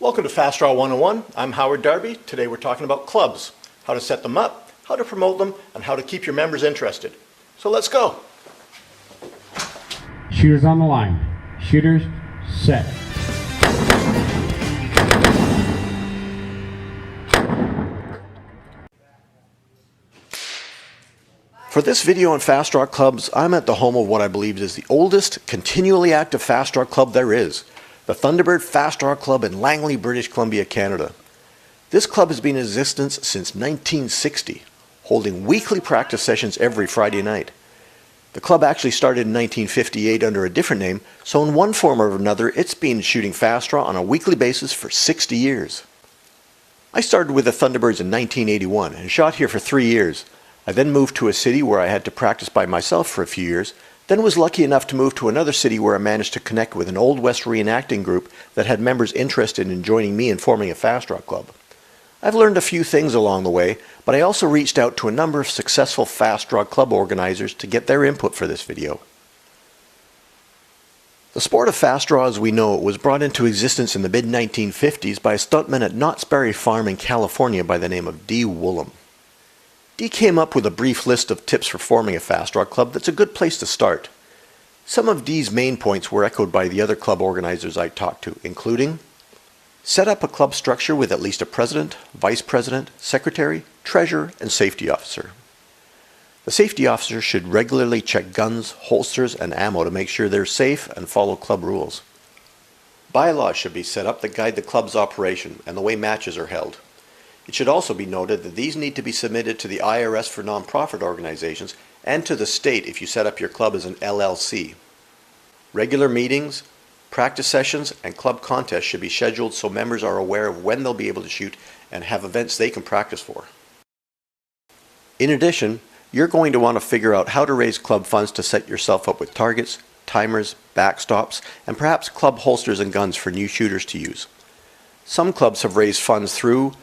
Welcome to Fast Draw 101. I'm Howard Darby. Today we're talking about clubs, how to set them up, how to promote them, and how to keep your members interested. So let's go. Shooters on the line. Shooters, set. For this video on Fast Draw Clubs, I'm at the home of what I believe is the oldest, continually active Fast Draw Club there is, the Thunderbird Fast Draw Club in Langley, British Columbia, Canada. This club has been in existence since 1960, holding weekly practice sessions every Friday night. The club actually started in 1958 under a different name, so in one form or another, it's been shooting Fast Draw on a weekly basis for 60 years. I started with the Thunderbirds in 1981 and shot here for 3 years. I then moved to a city where I had to practice by myself for a few years, then was lucky enough to move to another city where I managed to connect with an Old West reenacting group that had members interested in joining me in forming a Fast Draw Club. I've learned a few things along the way, but I also reached out to a number of successful Fast Draw Club organizers to get their input for this video. The sport of Fast Draw as we know it was brought into existence in the mid-1950s by a stuntman at Knott's Berry Farm in California by the name of D. Woolham. Dee came up with a brief list of tips for forming a Fast Draw Club that's a good place to start. Some of Dee's main points were echoed by the other club organizers I talked to, including set up a club structure with at least a president, vice president, secretary, treasurer, and safety officer. The safety officer should regularly check guns, holsters, and ammo to make sure they're safe and follow club rules. Bylaws should be set up that guide the club's operation and the way matches are held. It should also be noted that these need to be submitted to the IRS for nonprofit organizations and to the state if you set up your club as an LLC. Regular meetings, practice sessions, and club contests should be scheduled so members are aware of when they'll be able to shoot and have events they can practice for. In addition, you're going to want to figure out how to raise club funds to set yourself up with targets, timers, backstops, and perhaps club holsters and guns for new shooters to use. Some clubs have raised funds through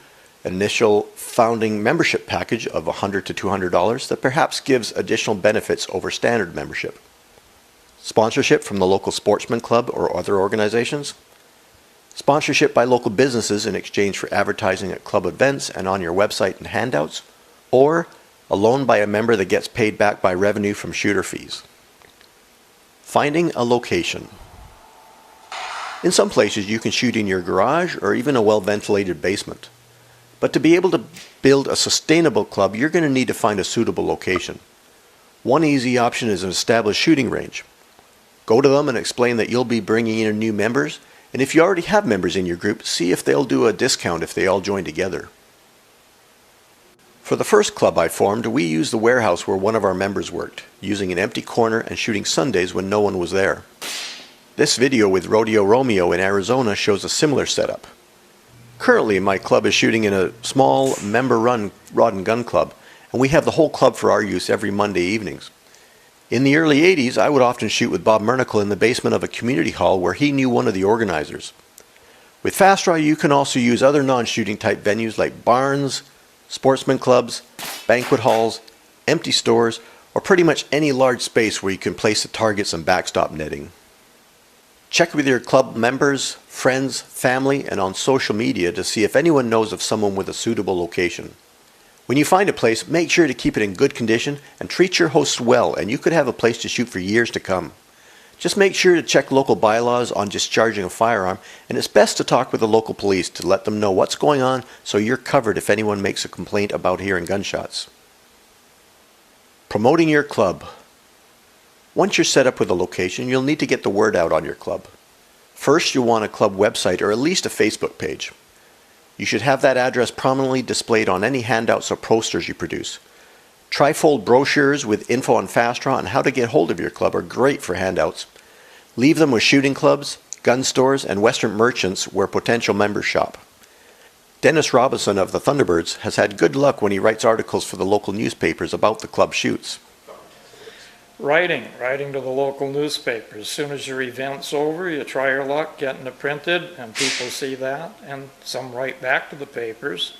initial founding membership package of $100 to $200 that perhaps gives additional benefits over standard membership. Sponsorship from the local sportsman club or other organizations. Sponsorship by local businesses in exchange for advertising at club events and on your website and handouts. Or a loan by a member that gets paid back by revenue from shooter fees. Finding a location. In some places you can shoot in your garage or even a well-ventilated basement. But to be able to build a sustainable club, you're going to need to find a suitable location. One easy option is an established shooting range. Go to them and explain that you'll be bringing in new members, and if you already have members in your group, see if they'll do a discount if they all join together. For the first club I formed, we used the warehouse where one of our members worked, using an empty corner and shooting Sundays when no one was there. This video with Rodeo Romeo in Arizona shows a similar setup. Currently, my club is shooting in a small member-run rod and gun club, and we have the whole club for our use every Monday evenings. In the early 80s, I would often shoot with Bob Mernicle in the basement of a community hall where he knew one of the organizers. With Fast Draw, you can also use other non-shooting type venues like barns, sportsman clubs, banquet halls, empty stores, or pretty much any large space where you can place the targets and backstop netting. Check with your club members, friends, family, and on social media to see if anyone knows of someone with a suitable location. When you find a place, make sure to keep it in good condition and treat your hosts well, and you could have a place to shoot for years to come. Just make sure to check local bylaws on discharging a firearm, and it's best to talk with the local police to let them know what's going on so you're covered if anyone makes a complaint about hearing gunshots. Promoting your club. Once you're set up with a location, you'll need to get the word out on your club. First, you'll want a club website or at least a Facebook page. You should have that address prominently displayed on any handouts or posters you produce. Trifold brochures with info on Fast Draw and how to get hold of your club are great for handouts. Leave them with shooting clubs, gun stores, and Western merchants where potential members shop. Dennis Robinson of the Thunderbirds has had good luck when he writes articles for the local newspapers about the club shoots. Writing to the local newspaper. As soon as your event's over, you try your luck getting it printed, and people see that, and some write back to the papers.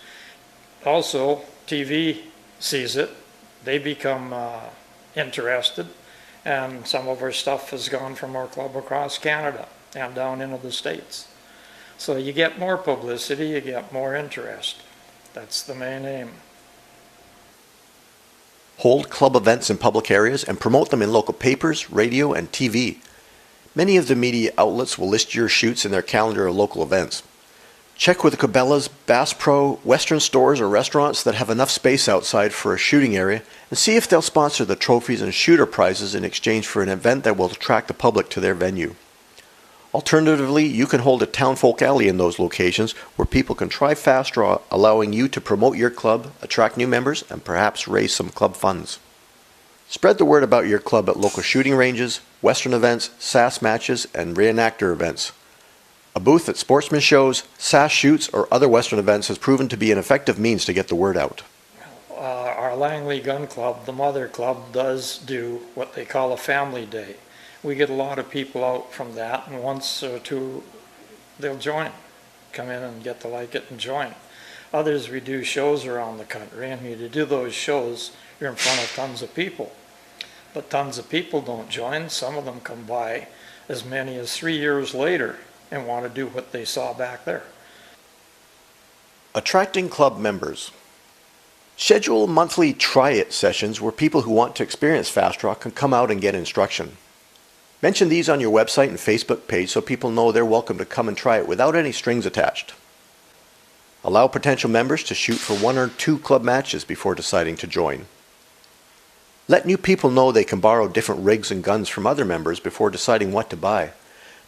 Also, TV sees it. They become interested, and some of our stuff has gone from our club across Canada and down into the States. So you get more publicity, you get more interest. That's the main aim. Hold club events in public areas and promote them in local papers, radio, and TV. Many of the media outlets will list your shoots in their calendar of local events. Check with the Cabela's, Bass Pro, Western stores, or restaurants that have enough space outside for a shooting area and see if they'll sponsor the trophies and shooter prizes in exchange for an event that will attract the public to their venue. Alternatively, you can hold a townfolk alley in those locations where people can try Fast Draw, allowing you to promote your club, attract new members, and perhaps raise some club funds. Spread the word about your club at local shooting ranges, Western events, SAS matches, and reenactor events. A booth at sportsman shows, SAS shoots, or other Western events has proven to be an effective means to get the word out. Our Langley Gun Club, the mother club, does do what they call a family day. We get a lot of people out from that, and once or two they'll join, come in and get to like it and join. Others, we do shows around the country, and when you do those shows, you're in front of tons of people. But tons of people don't join. Some of them come by as many as 3 years later and want to do what they saw back there. Attracting club members. Schedule monthly try-it sessions where people who want to experience Fast Draw can come out and get instruction. Mention these on your website and Facebook page so people know they're welcome to come and try it without any strings attached. Allow potential members to shoot for 1 or 2 club matches before deciding to join. Let new people know they can borrow different rigs and guns from other members before deciding what to buy.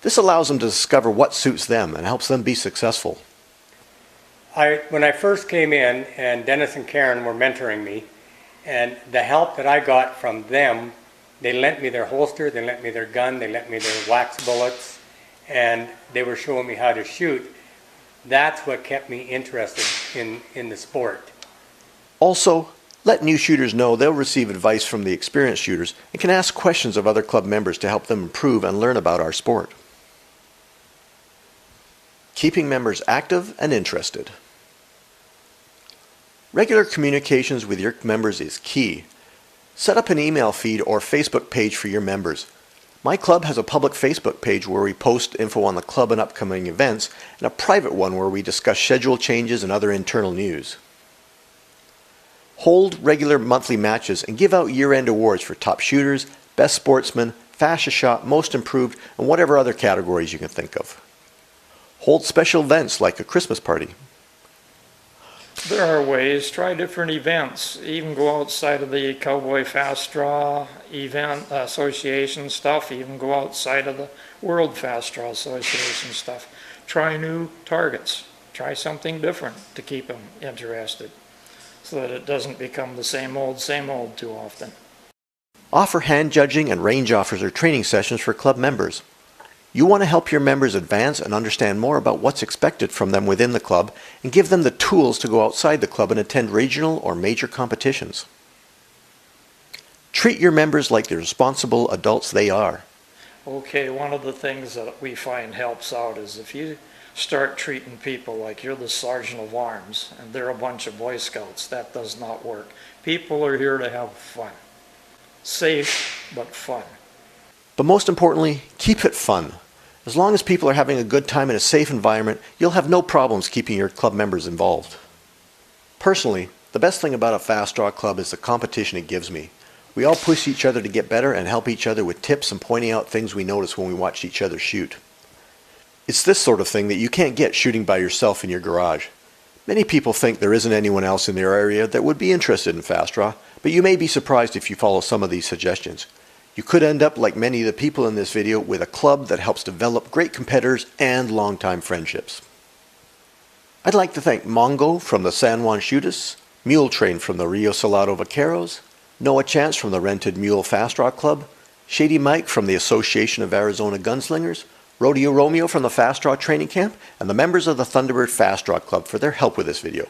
This allows them to discover what suits them and helps them be successful. When I first came in, and Dennis and Karen were mentoring me, and the help that I got from them, they lent me their holster, they lent me their gun, they lent me their wax bullets, and they were showing me how to shoot. That's what kept me interested in the sport. Also, let new shooters know they'll receive advice from the experienced shooters and can ask questions of other club members to help them improve and learn about our sport. Keeping members active and interested. Regular communications with your members is key. Set up an email feed or Facebook page for your members. My club has a public Facebook page where we post info on the club and upcoming events, and a private one where we discuss schedule changes and other internal news. Hold regular monthly matches and give out year-end awards for top shooters, best sportsman, fastest shot, most improved, and whatever other categories you can think of. Hold special events like a Christmas party. There are ways. Try different events. Even go outside of the Cowboy Fast Draw event association stuff. Even go outside of the World Fast Draw Association stuff. Try new targets. Try something different to keep them interested so that it doesn't become the same old too often. Offer hand judging and range offers or training sessions for club members. You want to help your members advance and understand more about what's expected from them within the club and give them the tools to go outside the club and attend regional or major competitions. Treat your members like the responsible adults they are. Okay, one of the things that we find helps out is if you start treating people like you're the sergeant of arms and they're a bunch of Boy Scouts, that does not work. People are here to have fun. Safe, but fun. But most importantly, keep it fun. As long as people are having a good time in a safe environment, you'll have no problems keeping your club members involved. Personally, the best thing about a Fast Draw Club is the competition it gives me. We all push each other to get better and help each other with tips and pointing out things we notice when we watch each other shoot. It's this sort of thing that you can't get shooting by yourself in your garage. Many people think there isn't anyone else in their area that would be interested in Fast Draw, but you may be surprised if you follow some of these suggestions. You could end up like many of the people in this video with a club that helps develop great competitors and long-time friendships. I'd like to thank Mongo from the San Juan Shooters, Mule Train from the Rio Salado Vaqueros, Noah Chance from the Rented Mule Fast Draw Club, Shady Mike from the Association of Arizona Gunslingers, Rodeo Romeo from the Fast Draw Training Camp, and the members of the Thunderbird Fast Draw Club for their help with this video.